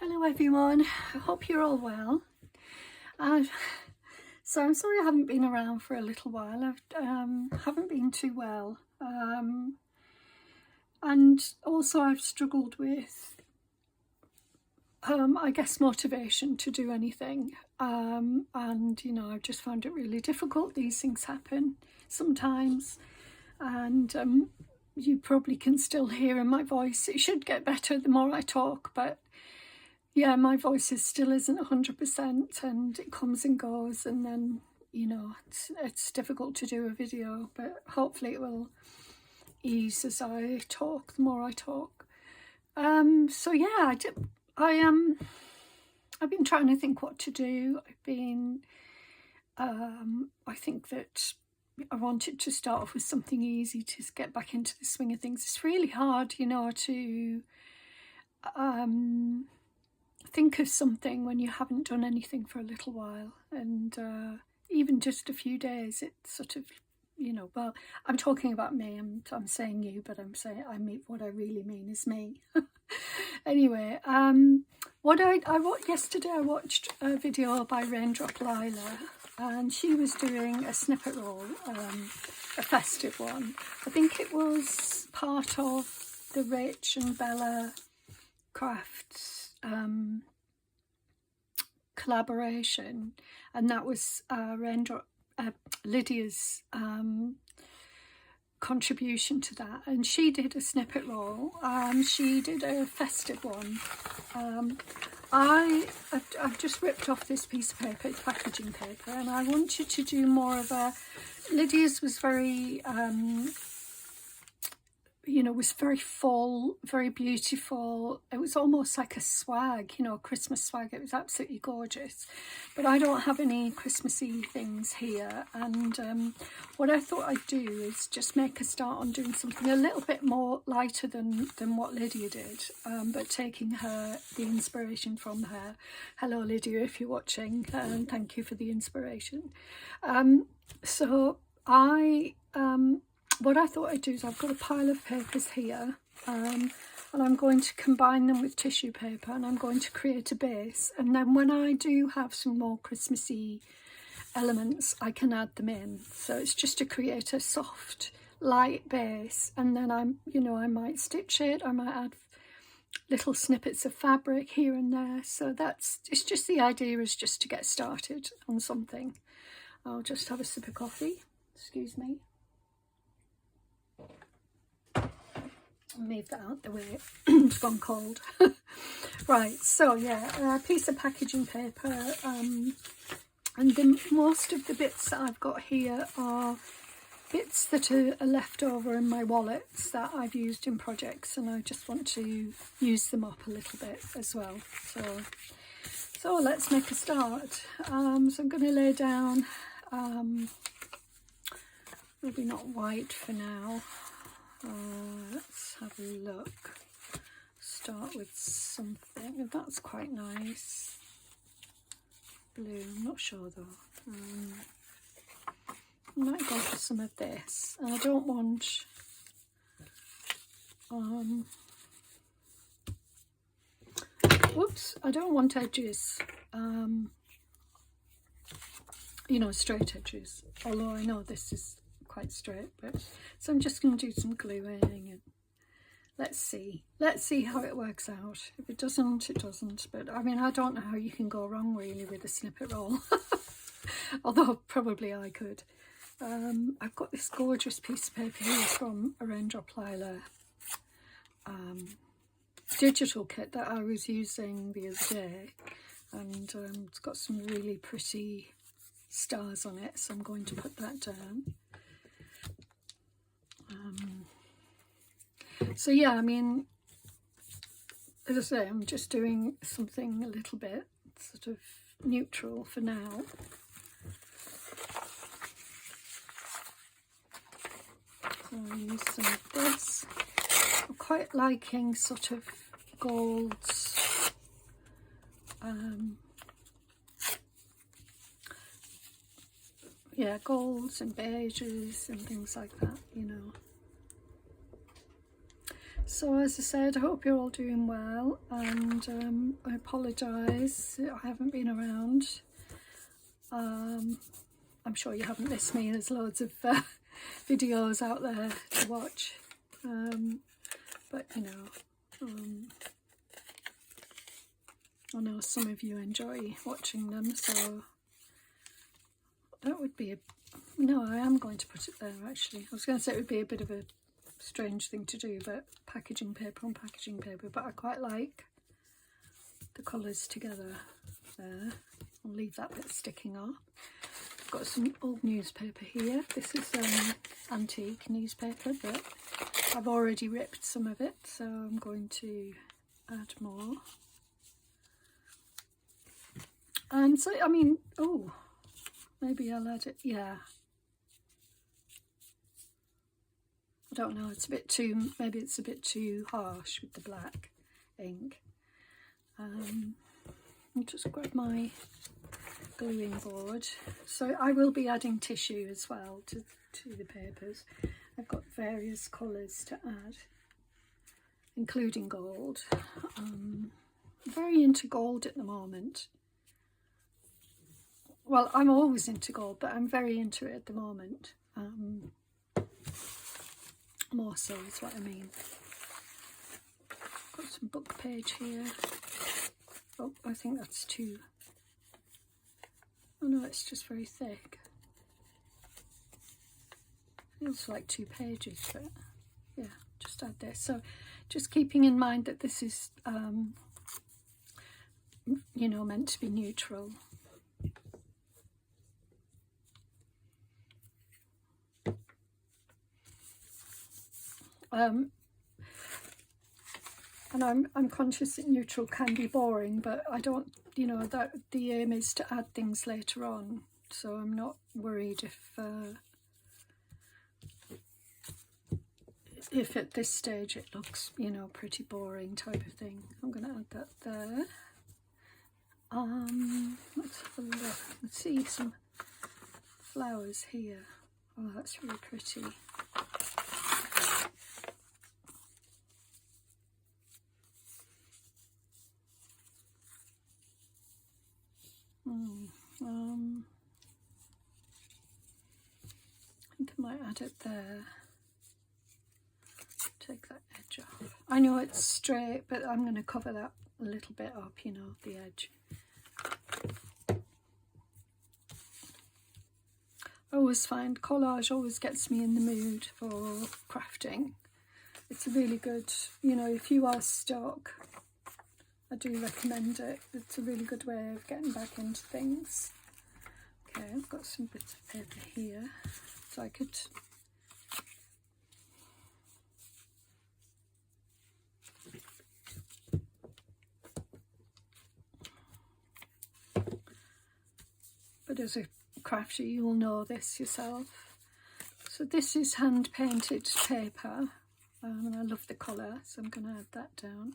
Hello everyone, I hope you're all well. So I'm sorry I haven't been around for a little while. I haven't been too well, and also I've struggled with I guess motivation to do anything, and you know, I've just found it really difficult. These things happen sometimes, and you probably can still hear in my voice. It should get better the more I talk, but yeah, my voice still isn't 100%, and it comes and goes, and then, you know, it's difficult to do a video, but hopefully it will ease as I talk, the more I talk. So yeah, I've been trying to think what to do. I think that I wanted to start off with something easy to get back into the swing of things. It's really hard, you know, to think of something when you haven't done anything for a little while, and even just a few days, it's sort of, you know, well, I'm talking about me, I'm saying you, but what I really mean is me. Anyway, yesterday I watched a video by Raindrop Lila, and she was doing a snippet roll, a festive one. I think it was part of the Rach and Bella Crafts collaboration, and that was Lydia's contribution to that, and she did a snippet roll. She did a festive one. I've just ripped off this piece of paper, it's packaging paper, and I wanted to do more of a, Lydia's was very you know, was very full, very beautiful. It was almost like a swag, you know, a Christmas swag. It was absolutely gorgeous. But I don't have any Christmassy things here, and what I thought I'd do is just make a start on doing something a little bit more lighter than what Lydia did, but taking the inspiration from her. Hello Lydia, if you're watching, thank you for the inspiration. What I thought I'd do is, I've got a pile of papers here, and I'm going to combine them with tissue paper, and I'm going to create a base, and then when I do have some more Christmassy elements, I can add them in. So it's just to create a soft, light base, and then I might stitch it, I might add little snippets of fabric here and there. So it's just, the idea is just to get started on something. I'll just have a sip of coffee, excuse me. Move that out the way, it's gone cold. Right, so yeah, a piece of packaging paper, and most of the bits that I've got here are bits that are left over in my wallets that I've used in projects, and I just want to use them up a little bit as well. So let's make a start. So I'm going to lay down, maybe not white for now. Let's have a look. Start with something that's quite nice. Blue, I'm not sure though. I might go for some of this. And I don't want whoops, I don't want edges, you know, straight edges, although I know this is quite straight, but so I'm just going to do some gluing, and let's see how it works out. If it doesn't, it doesn't, but I mean, I don't know how you can go wrong really with a snippet roll. Although probably I could. I've got this gorgeous piece of paper here from a Raindrop Lila digital kit that I was using the other day, and it's got some really pretty stars on it, so I'm going to put that down. So yeah, I mean, as I say, I'm just doing something a little bit sort of neutral for now. So I'll use some of this. I'm quite liking sort of golds, yeah, golds and beiges and things like that, you know. So as I said, I hope you're all doing well, and I apologise I haven't been around. I'm sure you haven't missed me. There's loads of videos out there to watch, but you know, I know some of you enjoy watching them, so that would be a... No, I am going to put it there actually. I was going to say it would be a bit of a strange thing to do, but packaging paper on packaging paper, but I quite like the colours together there. I'll leave that bit sticking off. I've got some old newspaper here. This is antique newspaper, but I've already ripped some of it, so I'm going to add more. And so, I mean, oh, maybe I'll add it, yeah. I don't know, it's a bit too, maybe it's a bit too harsh with the black ink. I'll just grab my gluing board. So I will be adding tissue as well to the papers. I've got various colours to add, including gold. I'm very into gold at the moment. Well, I'm always into gold, but I'm very into it at the moment. More so is what I mean. Got some book page here. Oh, I think that's too... Oh no, it's just very thick. Feels like 2 pages, but yeah, just add this. So just keeping in mind that this is, you know, meant to be neutral. And I'm conscious that neutral can be boring, but I don't, you know, that the aim is to add things later on, so I'm not worried if at this stage it looks, you know, pretty boring type of thing. I'm going to add that there. Let's have a look. Let's see some flowers here. Oh, that's really pretty. I think I might add it there. Take that edge off. I know it's straight, but I'm going to cover that a little bit up, you know, the edge. I always find collage always gets me in the mood for crafting. It's a really good, you know, if you are stuck, I do recommend it. It's a really good way of getting back into things. Okay, I've got some bits of paper here, so I could... But as a crafter, you'll know this yourself. So this is hand painted paper, and I love the colour, so I'm going to add that down.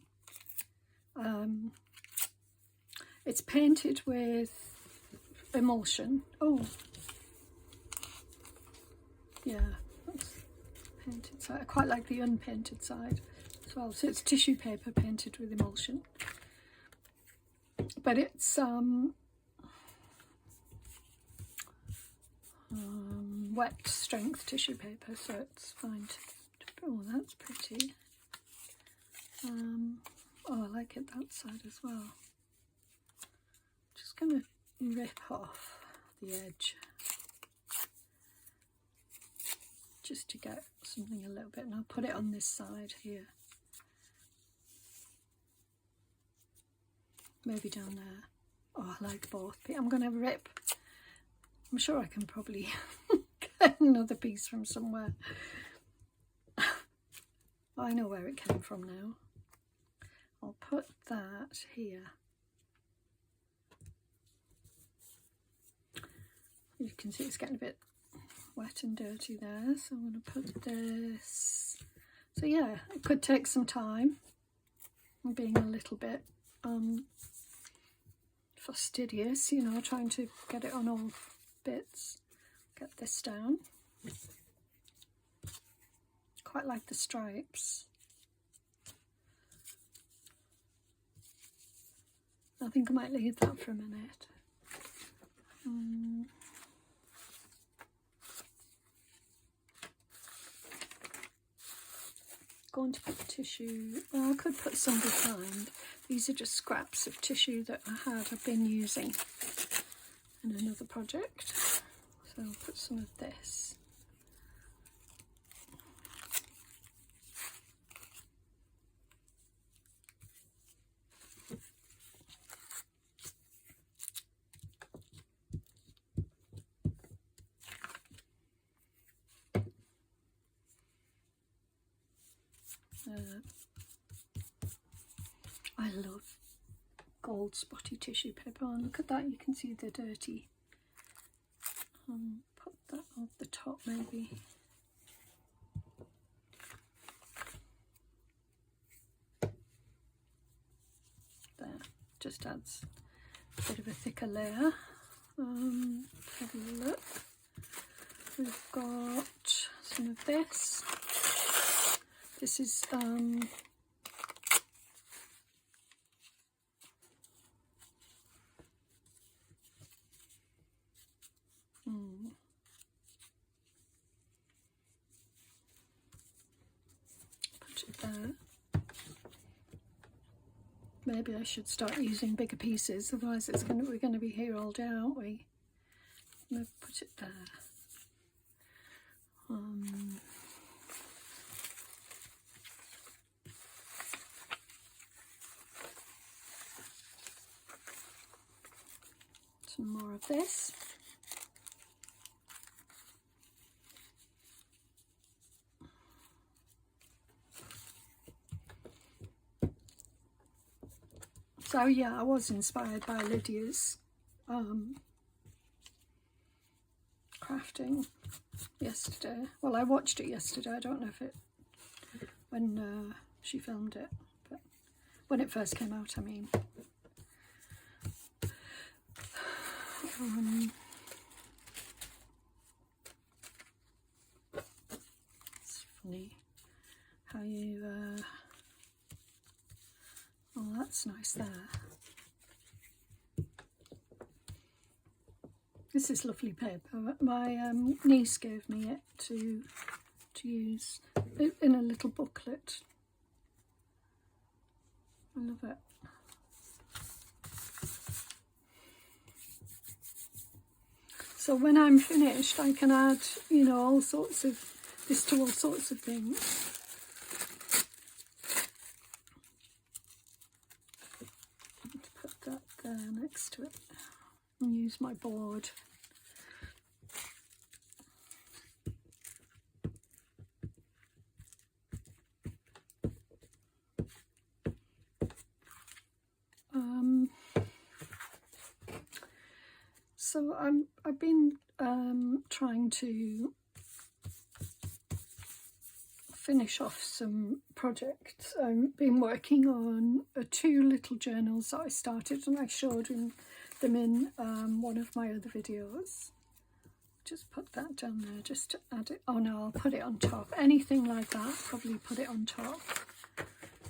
It's painted with emulsion. Oh, yeah, that's painted side. I quite like the unpainted side as well. So it's tissue paper painted with emulsion, but it's wet strength tissue paper, so it's fine to... Oh, that's pretty. Oh, I like it that side as well. Just going to rip off the edge just to get something a little bit, and I'll put it on this side here, maybe down there. Oh, I like both. I'm going to rip. I'm sure I can probably get another piece from somewhere. I know where it came from now. I'll put that here. You can see it's getting a bit wet and dirty there, so I'm going to put this. So yeah, it could take some time. I'm being a little bit fastidious, you know, trying to get it on all bits. Get this down. Quite like the stripes. I think I might leave that for a minute. Going to put the tissue, well, I could put some behind. These are just scraps of tissue that I've been using in another project. So I'll put some of this. I love gold spotty tissue paper. And look at that, you can see the dirty. Put that off the top maybe. There, just adds a bit of a thicker layer. Have a look. We've got some of this. This is put it there. Maybe I should start using bigger pieces, otherwise we're going to be here all day, aren't we? I'm going to put it there. Some more of this. So yeah, I was inspired by Lydia's crafting yesterday. Well, I watched it yesterday. I don't know if when she filmed it, but when it first came out, I mean. It's funny how you oh, that's nice there. This is lovely paper. My niece gave me it to use in a little booklet. I love it. So when I'm finished, I can add, you know, all sorts of this to all sorts of things. Put that there next to it and use my board. So I've been trying to finish off some projects. I've been working on 2 little journals that I started, and I showed them in one of my other videos. Just put that down there just to add it. Oh no, I'll put it on top. Anything like that, probably put it on top.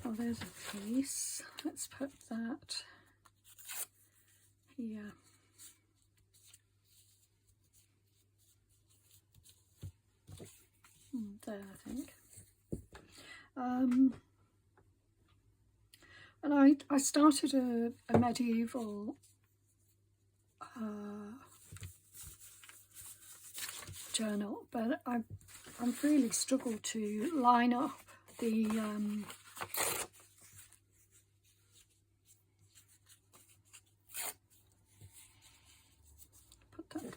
Oh, there's a piece. Let's put that here. There, I think. And I started a medieval journal, but I've really struggled to line up the put that there.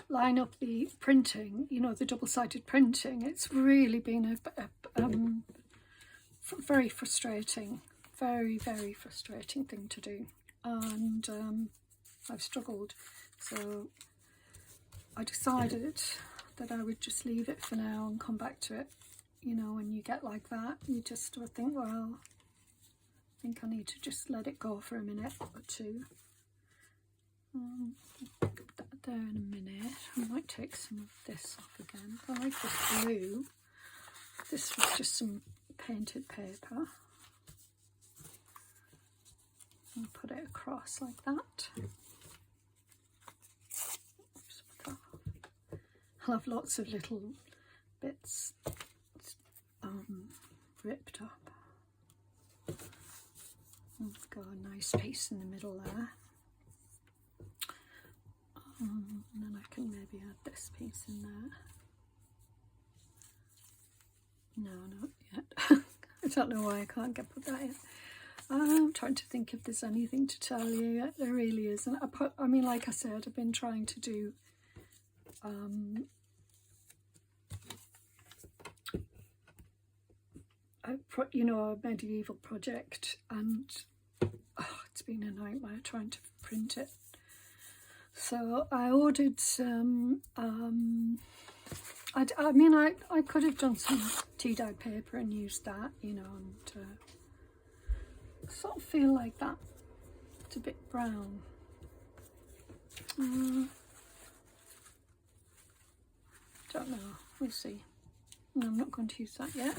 Line up the printing, you know, the double-sided printing. It's really been a very frustrating, very frustrating thing to do, and I've struggled. So I decided that I would just leave it for now and come back to it. You know, when you get like that, you just sort of think, well, I think I need to just let it go for a minute or two. Put that there in a minute. I might take some of this off again. I like this blue. This was just some painted paper. and put it across like that. I'll have lots of little bits ripped up. Let's go a nice piece in the middle there. And then I can maybe add this piece in there. No, not yet. I don't know why I can't put that in. I'm trying to think if there's anything to tell you yet. There really isn't. I mean, like I said, I've been trying to do a medieval project, and it's been a nightmare trying to print it. So I ordered some, I mean, I could have done some tea-dyed paper and used that, you know, and sort of feel like that. It's a bit brown. Don't know, we'll see. No, I'm not going to use that yet.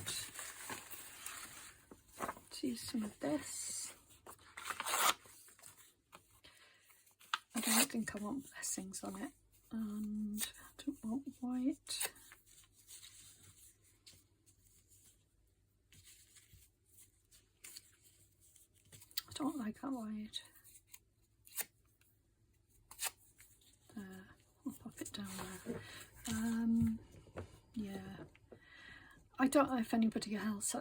Let's use some of this. I don't think I want blessings on it, and I don't want white. I don't like that white. There, I'll pop it down there. Yeah, I don't know if anybody else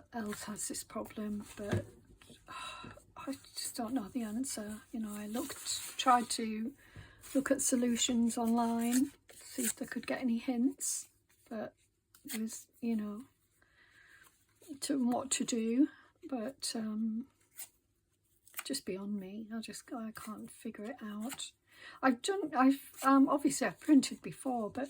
has this problem, but I just don't know the answer. You know, tried to look at solutions online, see if I could get any hints, but it was, you know, what to do, but just beyond me. I can't figure it out. Obviously I've printed before, but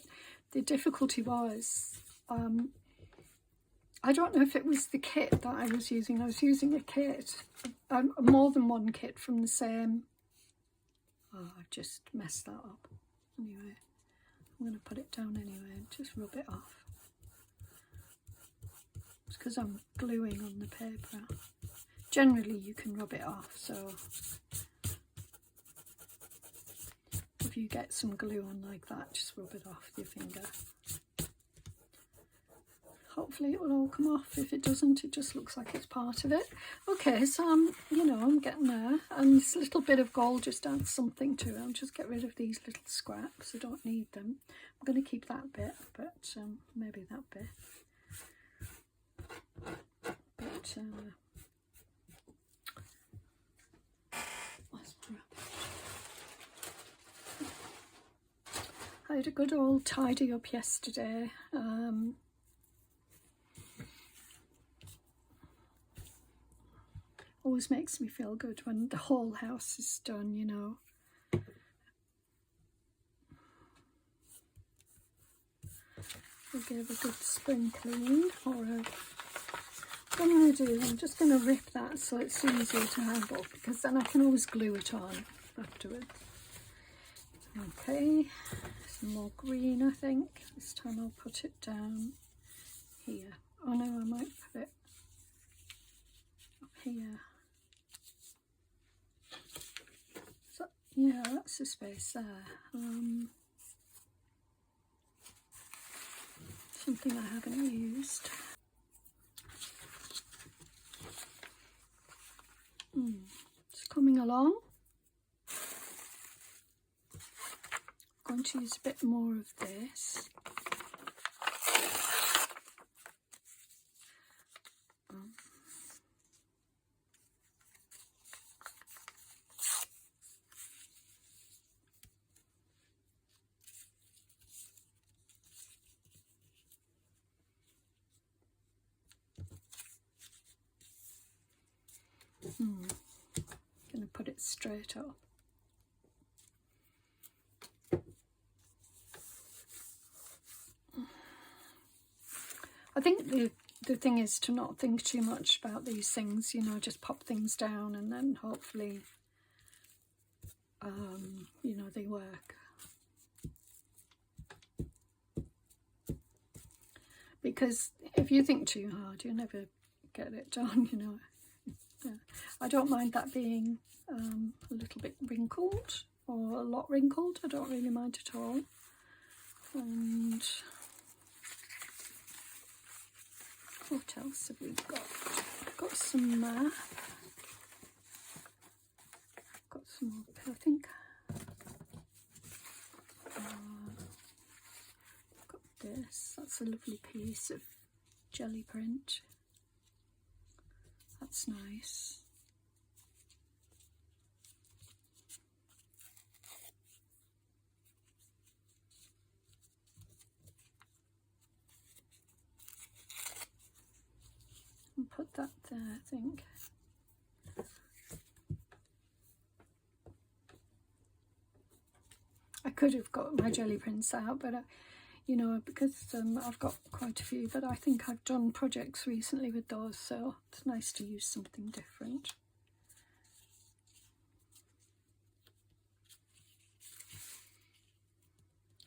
the difficulty was, I don't know if it was the kit that I was using. I was using a kit, more than one kit from the same. Oh, I've just messed that up. Anyway, I'm going to put it down anyway and just rub it off. It's because I'm gluing on the paper. Generally you can rub it off, so if you get some glue on like that, just rub it off with your finger. Hopefully it will all come off. If it doesn't, it just looks like it's part of it. Okay, so I'm getting there, and this little bit of gold just adds something to it. I'll just get rid of these little scraps. I don't need them. I'm going to keep that bit, but maybe that bit. But I had a good old tidy up yesterday. Always makes me feel good when the whole house is done, you know. I gave a good spring clean, what I'm going to do, I'm just going to rip that so it's easier to handle, because then I can always glue it on afterwards. Okay, some more green, I think. This time I'll put it down here. Oh no, I might put it up here. So, yeah, that's the space there. Something I haven't used. It's coming along. I'm going to use a bit more of this. Going to put it straight up. I think the thing is to not think too much about these things, you know, just pop things down and then hopefully, you know, they work. Because if you think too hard, you'll never get it done, you know. Yeah. I don't mind that being a little bit wrinkled or a lot wrinkled. I don't really mind at all. And what else have we got? I've got some map. I've got some more, I think. I've got this. That's a lovely piece of jelly print. That's nice. I'll put that there, I think. I could have got my jelly prints out, but you know, because I've got quite a few, but I think I've done projects recently with those, so it's nice to use something different.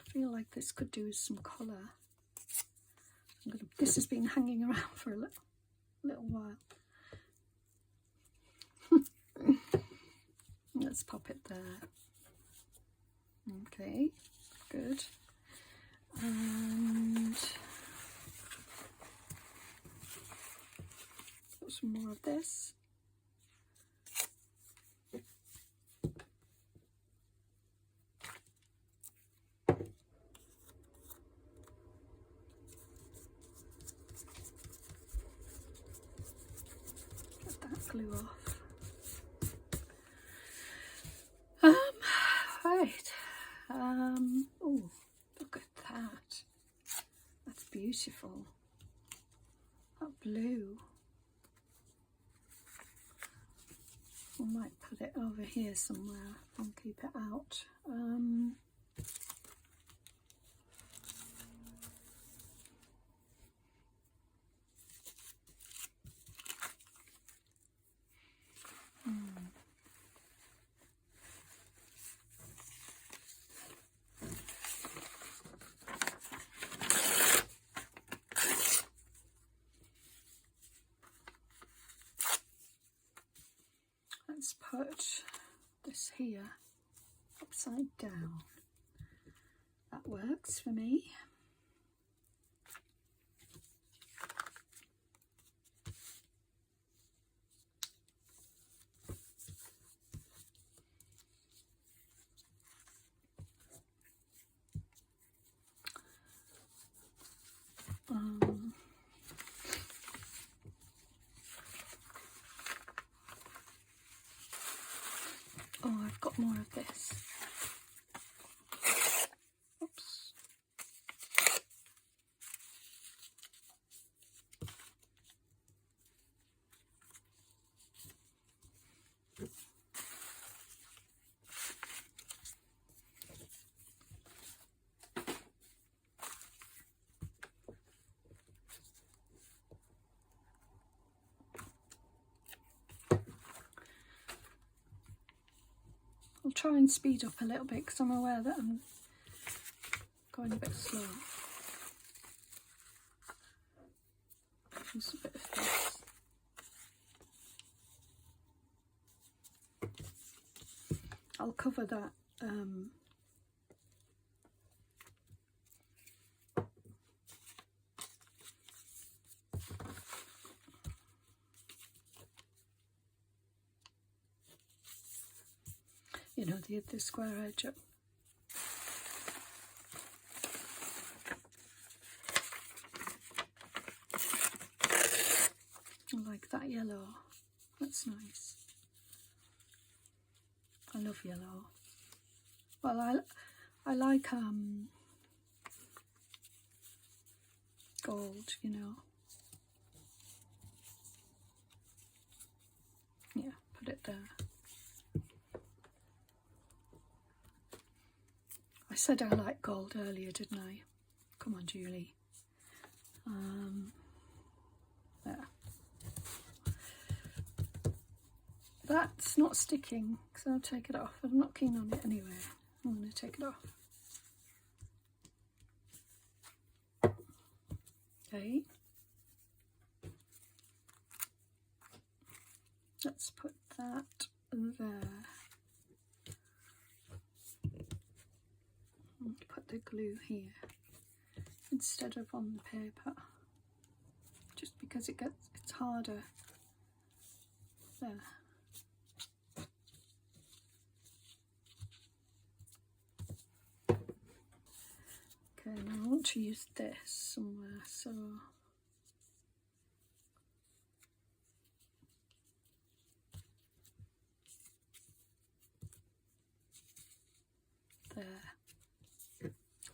I feel like this could do with some colour. This has been hanging around for a little while. Let's pop it there. Okay, good. And put some more of this. Get that glue off. Right. Oh, look at that. That's beautiful. That blue. I might put it over here somewhere and keep it out. Let's put this here upside down. That works for me. Oh, I've got more of this. Oops. I'll try and speed up a little bit because I'm aware that I'm going a bit slow. Just a bit of this. I'll cover that you know, the square edge up. I like that yellow. That's nice. I love yellow. Well, I like gold, you know. Yeah, put it there. I said I like gold earlier, didn't I? Come on, Julie. There. That's not sticking, so I'll take it off. I'm not keen on it anyway. I'm going to take it off. Okay. Let's let's put that there. And put the glue here instead of on the paper, just because it's harder. There. Okay, now I want to use this somewhere, so there,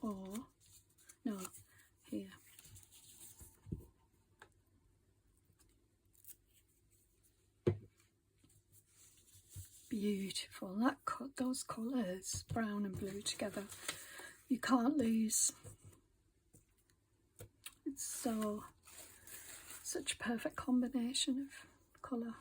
or no, here. Beautiful. That those colours, brown and blue together, you can't lose. It's such a perfect combination of colour.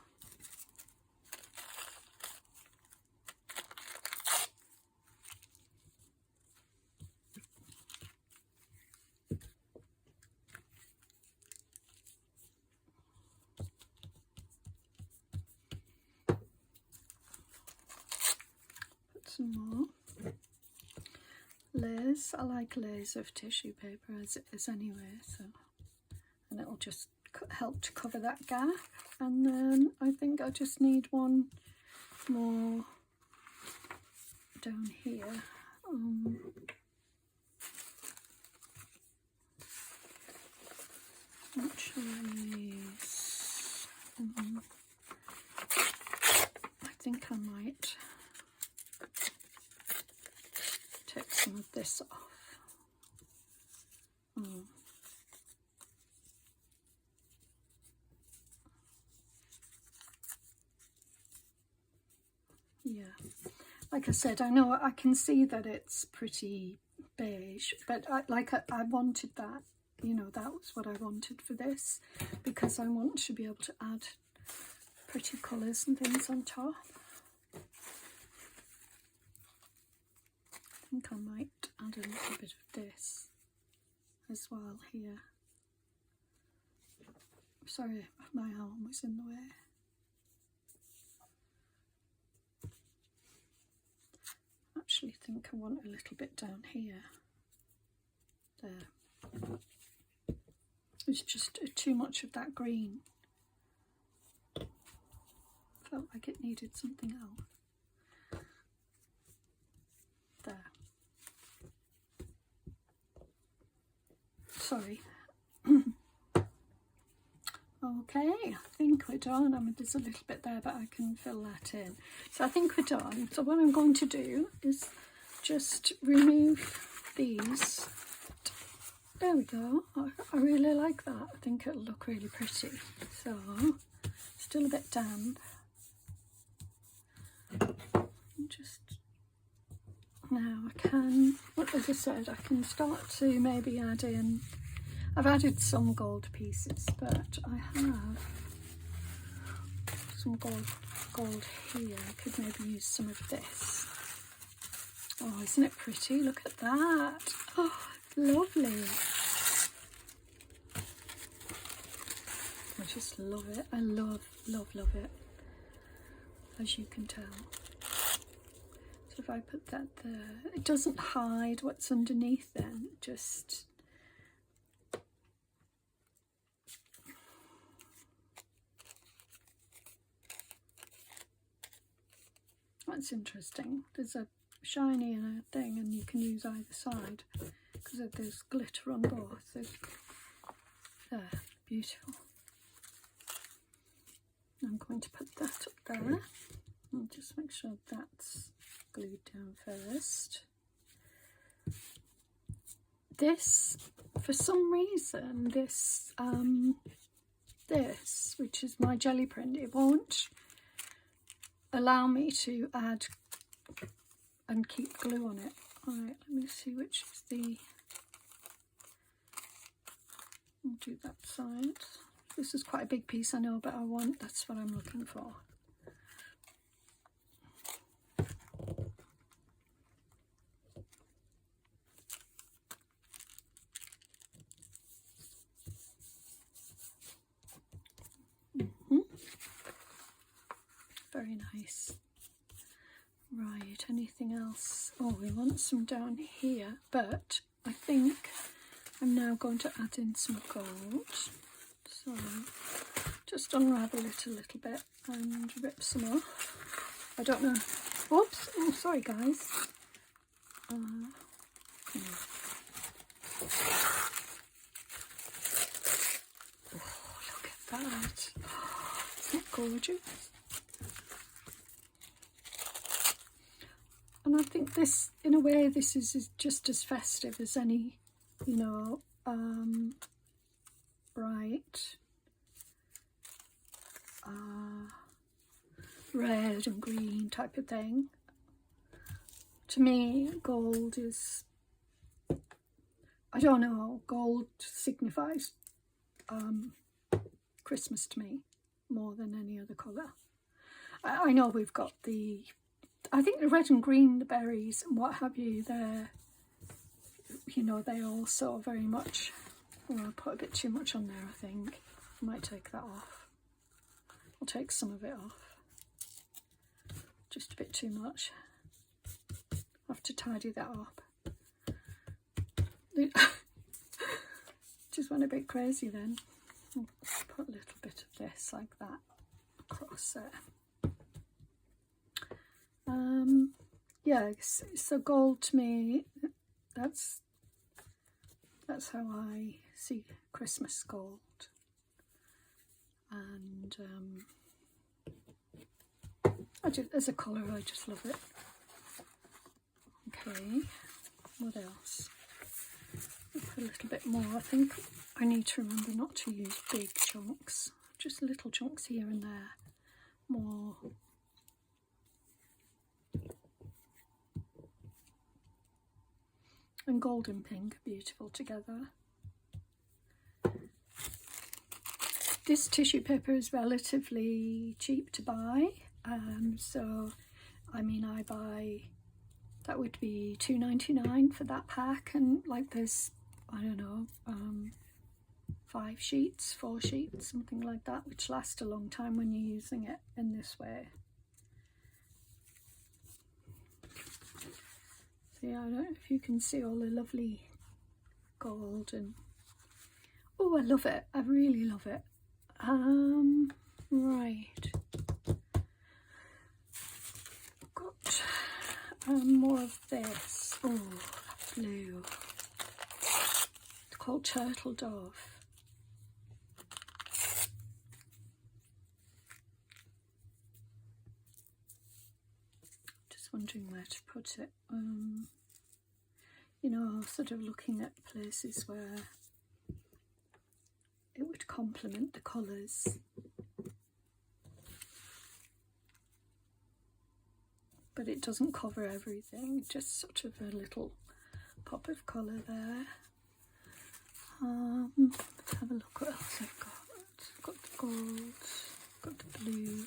Some more layers. I like layers of tissue paper as it is anyway, so, and it'll just help to cover that gap. And then I think I just need one more down here. Actually, I think I might take some of this off. Yeah, like I said, I know I can see that it's pretty beige, but I wanted that, you know, that was what I wanted for this, because I want to be able to add pretty colours and things on top. I think I might add a little bit of this as well here. Sorry, my arm was in the way. I actually think I want a little bit down here. There. It's just too much of that green. Felt like it needed something else. There. Sorry. Okay, I think we're done. I mean, there's a little bit there, but I can fill that in. So I think we're done. So what I'm going to do is just remove these. There we go. I really like that. I think it'll look really pretty. So, still a bit damp. Just now I can, as I said, I can start to maybe add in. I've added some gold pieces, but I have some gold here. I could maybe use some of this. Oh, isn't it pretty? Look at that. Oh, lovely. I just love it. I love it, as you can tell. So if I put that there, it doesn't hide what's underneath then, it just... That's interesting. There's a shiny and a thing, and you can use either side because there's glitter on both. So, there, beautiful. I'm going to put that up there. I'll just make sure that's glued down first. This, for some reason, this, which is my jelly print, it won't allow me to add and keep glue on it. Alright, let me see which is the... I'll do that side. This is quite a big piece, I know, but that's what I'm looking for. very nice. Right, anything else? Oh, we want some down here, but I think I'm now going to add in some gold. So just unravel it a little bit and rip some off. I don't know. Oops, oh sorry guys. No. Oh, look at that. Isn't it gorgeous? And I think this, in a way, this is just as festive as any, you know, bright red and green type of thing. To me, gold is, I don't know, gold signifies Christmas to me more than any other colour. I know we've got the, I think the red and green, the berries and what have you, they're, you know, they also very much, oh, I put a bit too much on there, I think. I might take that off. I'll take some of it off. Just a bit too much. I have to tidy that up. Just went a bit crazy then. I'll put a little bit of this like that across there. Yeah, so gold to me, that's how I see Christmas gold. And as a colour, I just love it. Okay, what else? I'll put a little bit more. I think I need to remember not to use big chunks, just little chunks here and there. More. And gold and pink are beautiful together. This tissue paper is relatively cheap to buy, so I mean I buy, that would be £2.99 for that pack, and like there's, I don't know, 5 sheets, 4 sheets, something like that, which last a long time when you're using it in this way. So yeah, I don't know if you can see all the lovely gold and, oh, I love it, I really love it. Right, got more of this. Oh, that blue. It's called Turtle Dove. Just wondering where to put it. You know, sort of looking at places where it would complement the colours. But it doesn't cover everything, just sort of a little pop of colour there. Let's have a look what else I've got. I've got the gold, got the blue,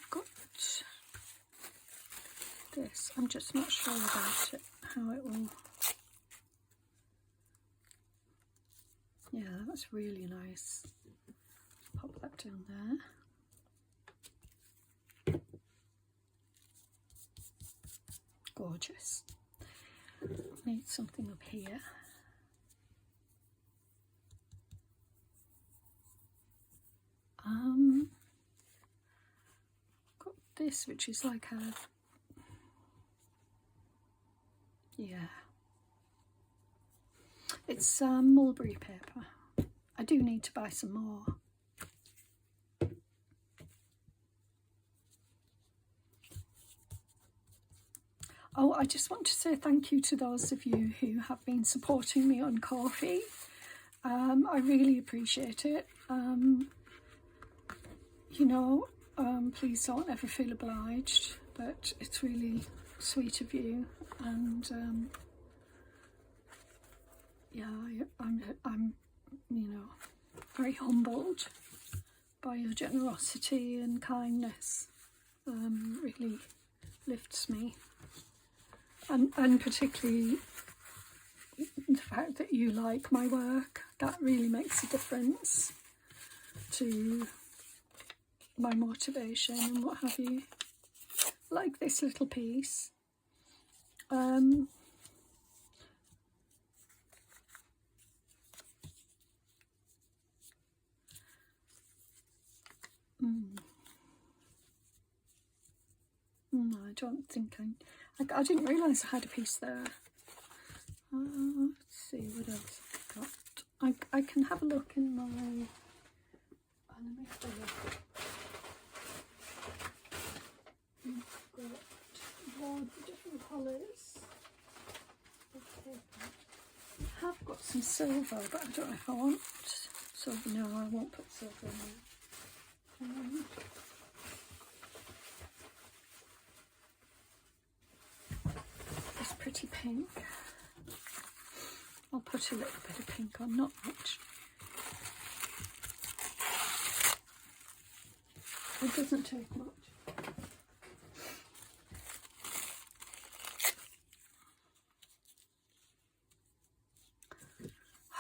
I've got this. I'm just not sure about it, how it will. Yeah, that's really nice. Pop that down there. Gorgeous. Need something up here. Got this, which is like a, yeah, it's mulberry paper. I do need to buy some more. Oh, I just want to say thank you to those of you who have been supporting me on Ko-fi. I really appreciate it. You know, please don't ever feel obliged, but it's really sweet of you, and yeah, I'm you know, very humbled by your generosity and kindness. Really lifts me. And particularly the fact that you like my work, that really makes a difference to, my motivation and what have you. Like this little piece. I don't think I didn't realise I had a piece there. Let's see what else I've got. I can have a look in my... let me have a look. I've got loads of different colours of paper. I have got some silver, but I don't know if I want silver. No, I won't put silver in there. This pretty pink. I'll put a little bit of pink on, not much. It doesn't take much.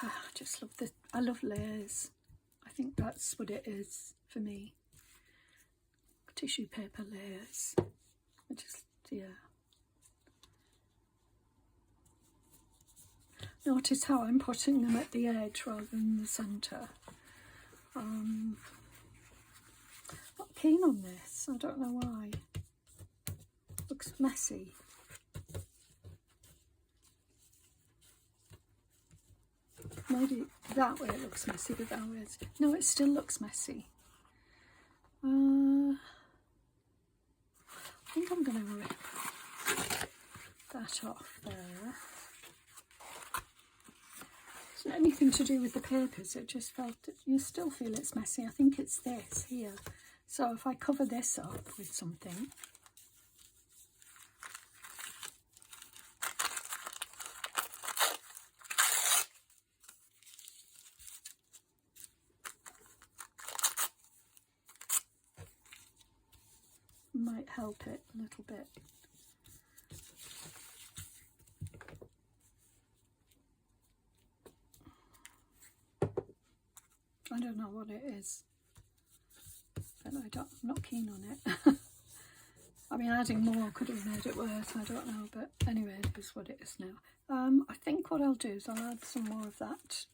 I just love this. I love layers. I think that's what it is for me. Tissue paper layers. I just, yeah. Notice how I'm putting them at the edge rather than the centre. Not keen on this, I don't know why. Looks messy. Maybe that way it looks messy, but that way no, it still looks messy. I think I'm going to rip that off there. It's not anything to do with the papers, it just felt that you still feel it's messy. I think it's this here. So if I cover this up with something, might help it a little bit. I don't know what it is, but I'm not keen on it. I mean, adding more could have made it worse, I don't know, but anyway, it is what it is now. I think what I'll do is I'll add some more of that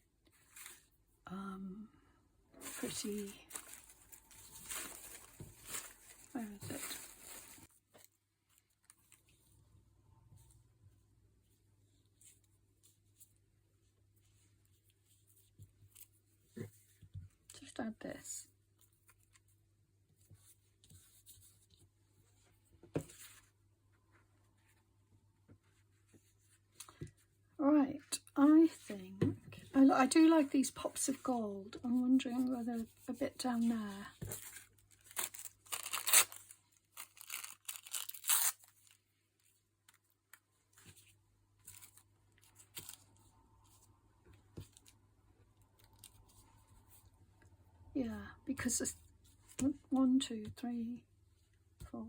pretty, where is it? Just add this. Right, I think I do like these pops of gold. I'm wondering whether a bit down there. Yeah, because it's 1, 2, 3, 4.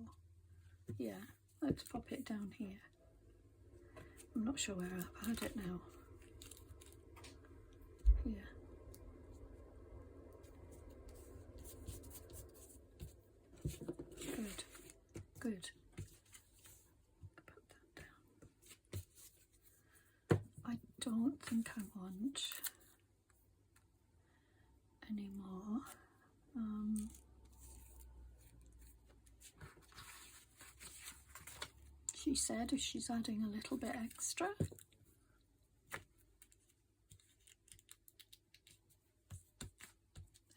Yeah, let's pop it down here. I'm not sure where I've had it now. Yeah. Good. Good. Put that down. I don't think I want any more. She said if she's adding a little bit extra.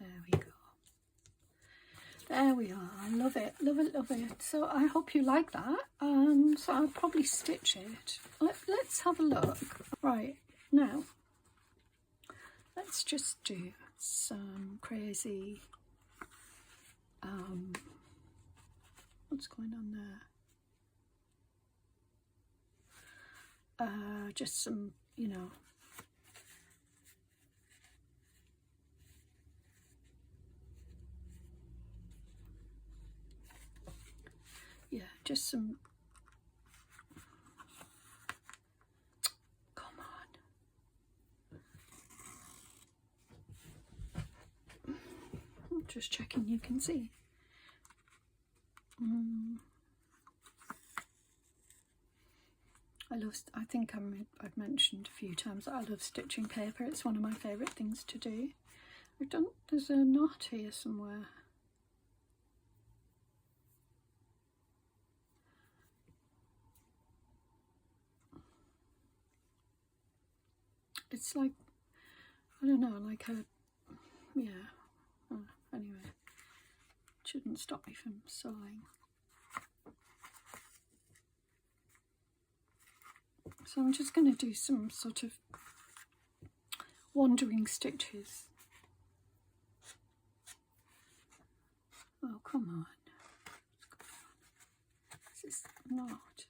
There we go. There we are. I love it, love it, love it. So I hope you like that. So I'll probably stitch it. Let's have a look. Right, now let's just do some crazy what's going on there? Just some, you know, yeah, just some, come on, I'm just checking you can see. I think I've mentioned a few times that I love stitching paper. It's one of my favourite things to do. There's a knot here somewhere. It's like, I don't know, like a, yeah, anyway, it shouldn't stop me from sewing. So I'm just going to do some sort of wandering stitches. Oh, come on. This is not.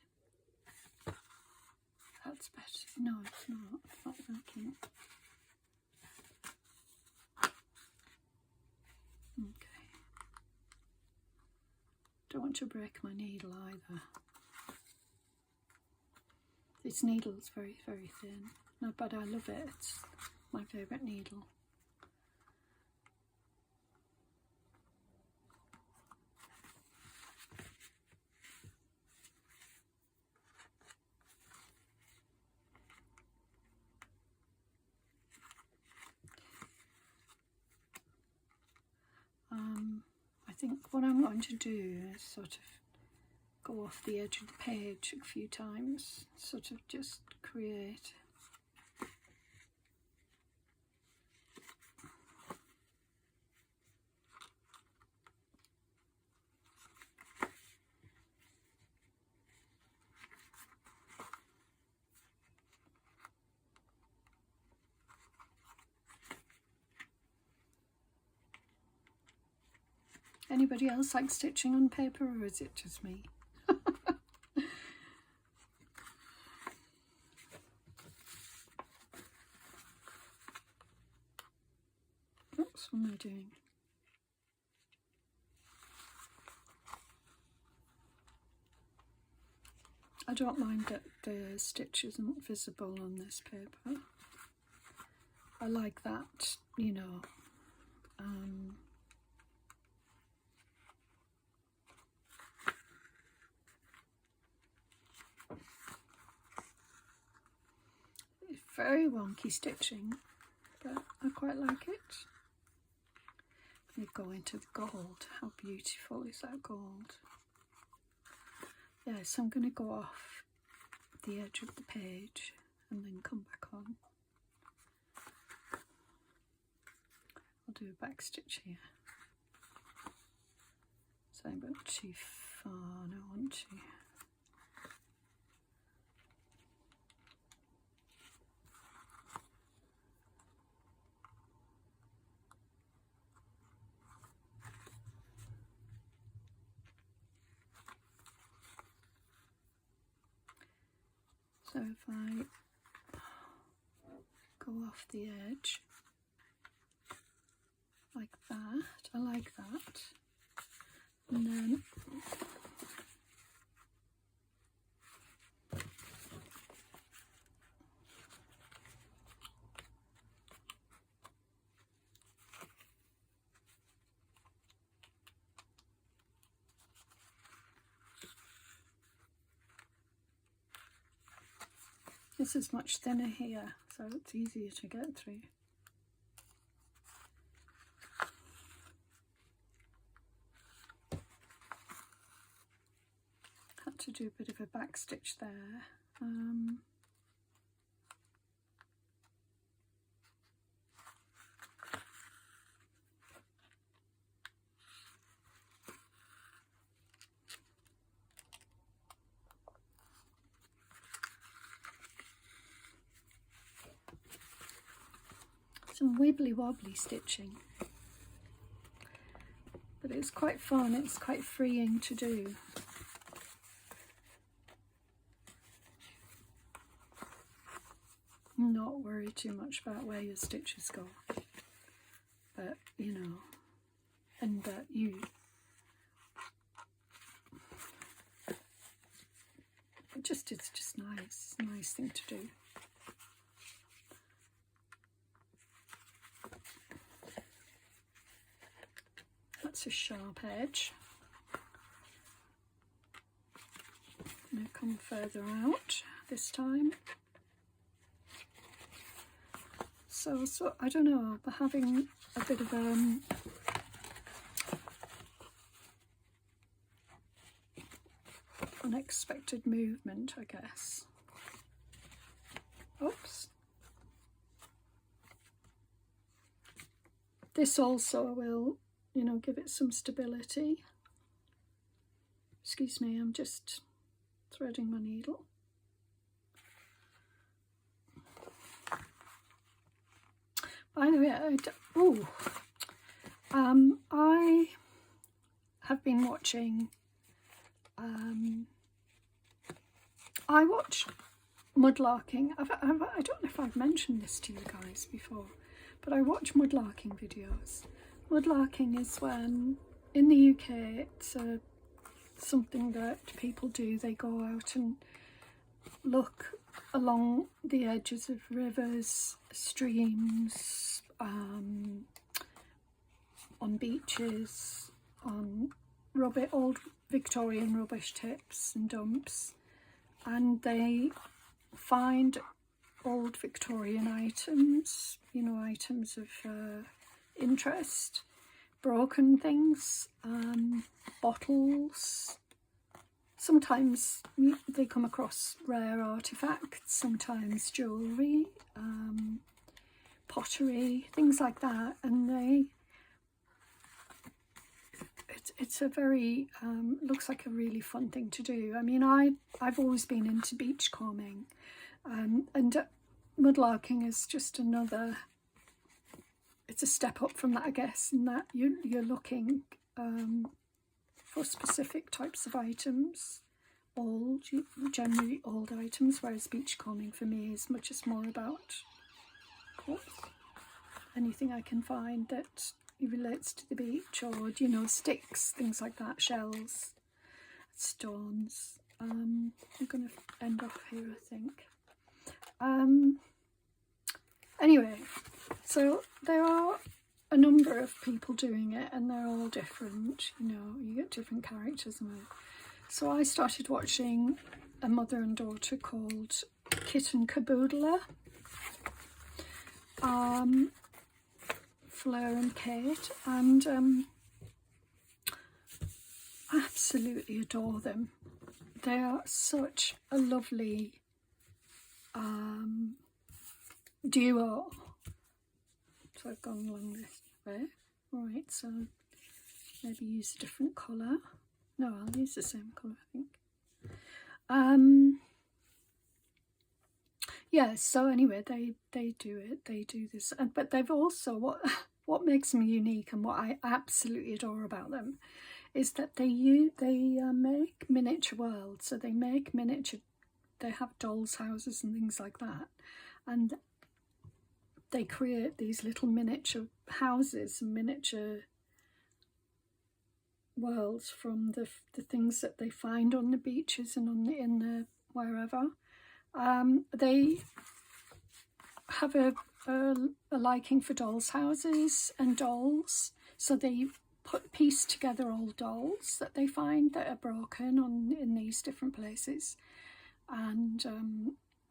That's better. No, it's not. It's not working. Okay. Don't want to break my needle either. This needle's very, very thin. No, but I love it. It's my favourite needle. I think what I'm going to do is sort of go off the edge of the page a few times, sort of just create Anybody else like stitching on paper, or is it just me? Oops, what am I doing? I don't mind that the stitch isn't visible on this paper. I like that, you know. It's very wonky stitching, but I quite like it. We go into the gold. How beautiful is that gold? Yeah, so I'm going to go off the edge of the page and then come back on. I'll do a back stitch here. So I went too far, I don't want to. So if I go off the edge like that, I like that, and then this is much thinner here, so it's easier to get through. Had to do a bit of a back stitch there. Some wibbly wobbly stitching, but it's quite fun, it's quite freeing to do. Not worry too much about where your stitches go, but you know, and that it's just nice thing to do. That's a sharp edge. going to come further out this time. So I don't know, but having a bit of unexpected movement, I guess. Oops. This also will, you know, give it some stability. Excuse me, I'm just threading my needle. By the way, I have been watching, I watch mudlarking. I don't know if I've mentioned this to you guys before, but I watch mudlarking videos. Mudlarking is when, in the UK, it's something that people do. They go out and look along the edges of rivers, streams, on beaches, on old Victorian rubbish tips and dumps, and they find old Victorian items, you know, items of interest, broken things, bottles. Sometimes they come across rare artifacts, sometimes jewellery, pottery, things like that, and it's a very, looks like a really fun thing to do. I mean, I've always been into beachcombing, and mudlarking is just another, it's a step up from that, I guess, in that you're looking for specific types of items, generally old items, whereas beachcombing for me is much more about, of course, anything I can find that relates to the beach, or, you know, sticks, things like that, shells, stones. I'm going to end off here, I think. Anyway, so there are a number of people doing it, and they're all different, you know, you get different characters and all. So I started watching a mother and daughter called Kitten Caboodler, Fleur and Kate, and I absolutely adore them. They are such a lovely duo. So I've gone along this way. Alright, so maybe use a different colour. No, I'll use the same colour, I think. Yeah, so anyway, they do it, they do this, but they've also, what makes them unique and what I absolutely adore about them is that they make miniature worlds. So they make miniature, they have dolls' houses and things like that, and they create these little miniature houses and miniature worlds from the things that they find on the beaches and in the wherever. They have a liking for dolls' houses and dolls, so they piece together old dolls that they find that are broken in these different places, and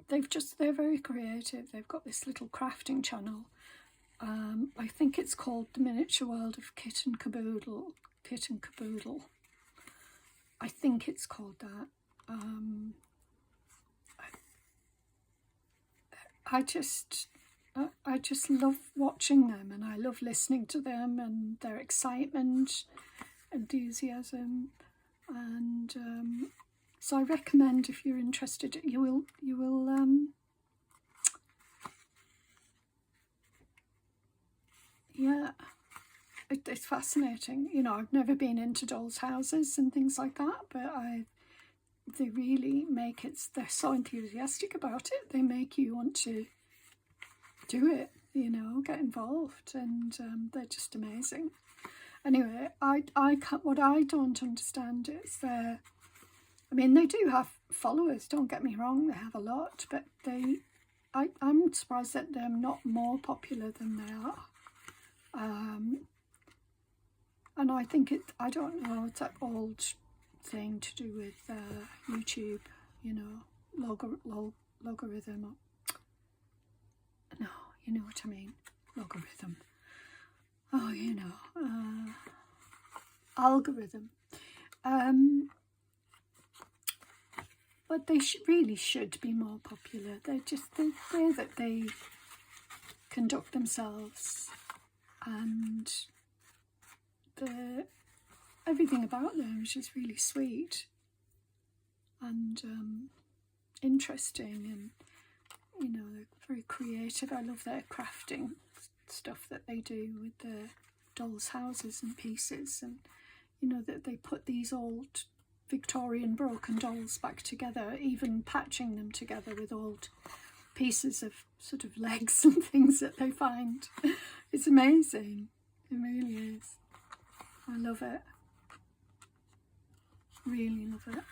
they're very creative. They've got this little crafting channel. I think it's called The Miniature World of Kitten Caboodle. I think it's called that. I just love watching them, and I love listening to them and their excitement, enthusiasm, and so I recommend, if you're interested, you will yeah, it's fascinating. You know, I've never been into dolls' houses and things like that, but they really make it, they're so enthusiastic about it, they make you want to do it, you know, get involved, and they're just amazing. Anyway, what I don't understand is I mean, they do have followers, don't get me wrong, they have a lot, but I'm surprised that they're not more popular than they are. And I think I don't know, it's that old thing to do with YouTube, you know, logarithm, or, no, you know what I mean, logarithm, oh, you know, algorithm, but they really should be more popular. They're just the way that they conduct themselves, and everything about them is just really sweet and interesting, and you know, they're very creative. I love their crafting stuff that they do with the dolls' houses and pieces, and you know that they put these old Victorian broken dolls back together, even patching them together with old pieces of sort of legs and things that they find. It's amazing, it really is. I love it, really love it.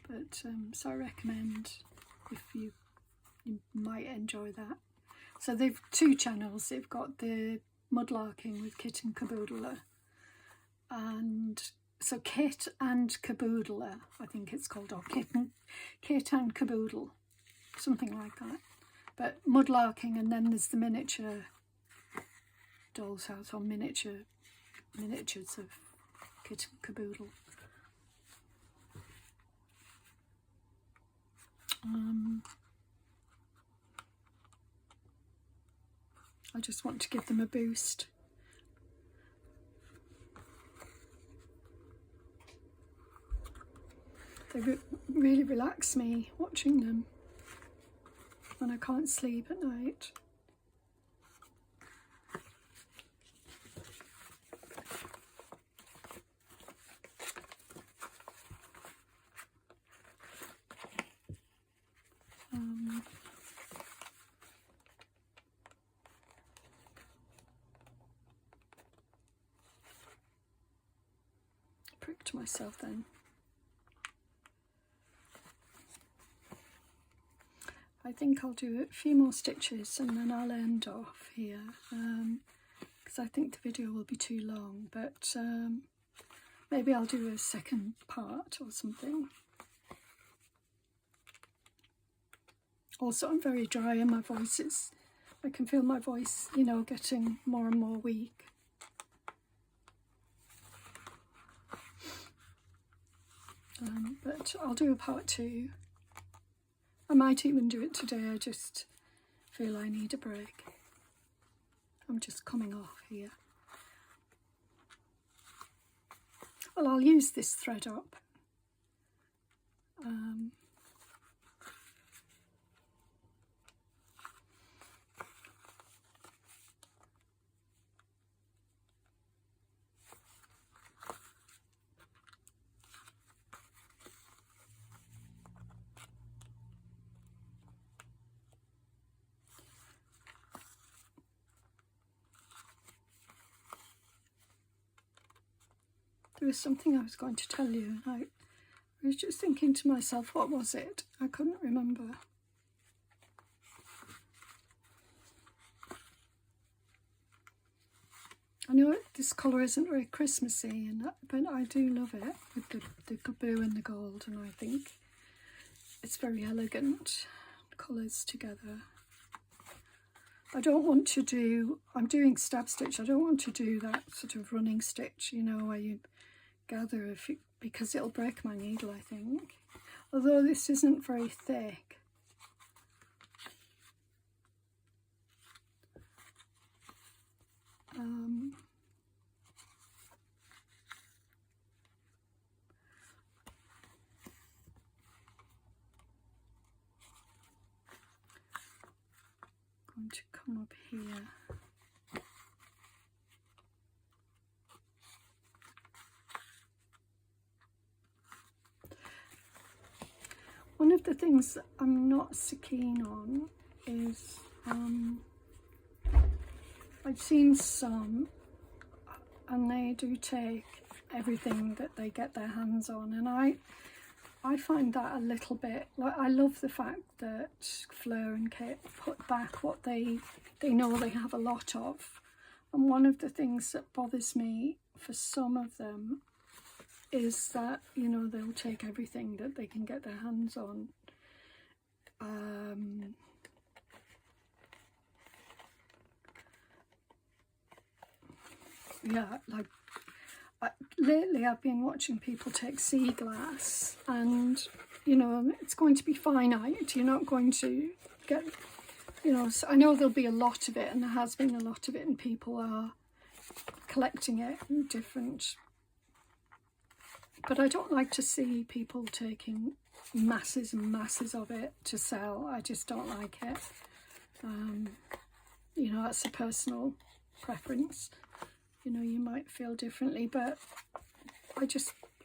But so I recommend, if you might enjoy that. So they've 2 channels. They've got the Mudlarking with Kit and Caboodler, and so Kit and Caboodler, I think it's called, or Kit and Caboodle, something like that. But Mudlarking, and then there's the miniature doll's house, or miniatures of Kit and Caboodle. I just want to give them a boost. They really relax me watching them when I can't sleep at night. Pricked myself then. I think I'll do a few more stitches and then I'll end off here, because I think the video will be too long, but maybe I'll do a second part or something. Also, I'm very dry and my voice is, I can feel my voice, you know, getting more and more weak. But I'll do a part 2. I might even do it today. I just feel I need a break. I'm just coming off here. Well, I'll use this thread up. There was something I was going to tell you, and I was just thinking to myself, what was it? I couldn't remember. I know this colour isn't very Christmassy, but I do love it with the blue and the gold, and I think it's very elegant colours together. I don't want to do, I'm doing stab stitch, I don't want to do that sort of running stitch, you know, where you gather because it'll break my needle, I think. Although this isn't very thick. Going to come up here. One of the things that I'm not so keen on is I've seen some, and they do take everything that they get their hands on, and I find that a little bit, like, I love the fact that Fleur and Kit put back what they know they have a lot of, and one of the things that bothers me for some of them is that, you know, they'll take everything that they can get their hands on. Yeah, like lately I've been watching people take sea glass, and you know, it's going to be finite. You're not going to get, you know, so I know there'll be a lot of it, and there has been a lot of it, and people are collecting it in different, but I don't like to see people taking masses and masses of it to sell. I just don't like it. You know, that's a personal preference. You know, you might feel differently, but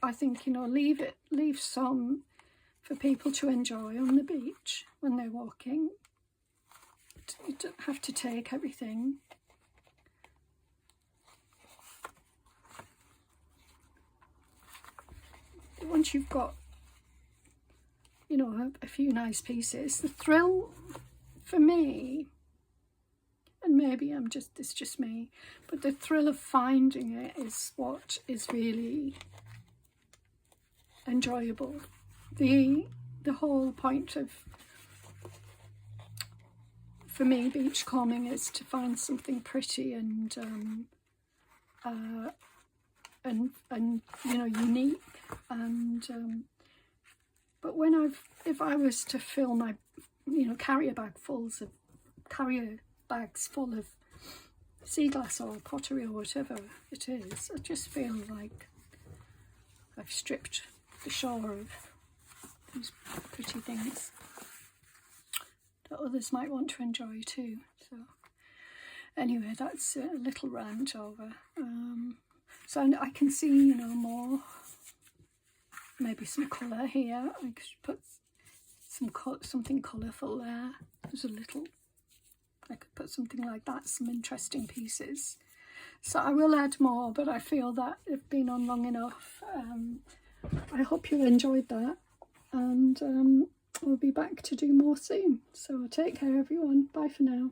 I think, you know, leave some for people to enjoy on the beach when they're walking. You don't have to take everything. Once you've got, you know, a few nice pieces, the thrill for me, and maybe it's just me, but the thrill of finding it is what is really enjoyable. The whole point of, for me, beachcombing is to find something pretty and you know, unique. And but if I was to fill my, you know, carrier bags full of sea glass or pottery or whatever it is, I just feel like I've stripped the shore of these pretty things that others might want to enjoy too. So anyway, that's a little rant over. So I can see, you know, more, maybe some colour here. I could put something colourful there. There's a little, I could put something like that, some interesting pieces. So I will add more, but I feel that it's been on long enough. I hope you enjoyed that, and we'll be back to do more soon. So take care everyone, bye for now.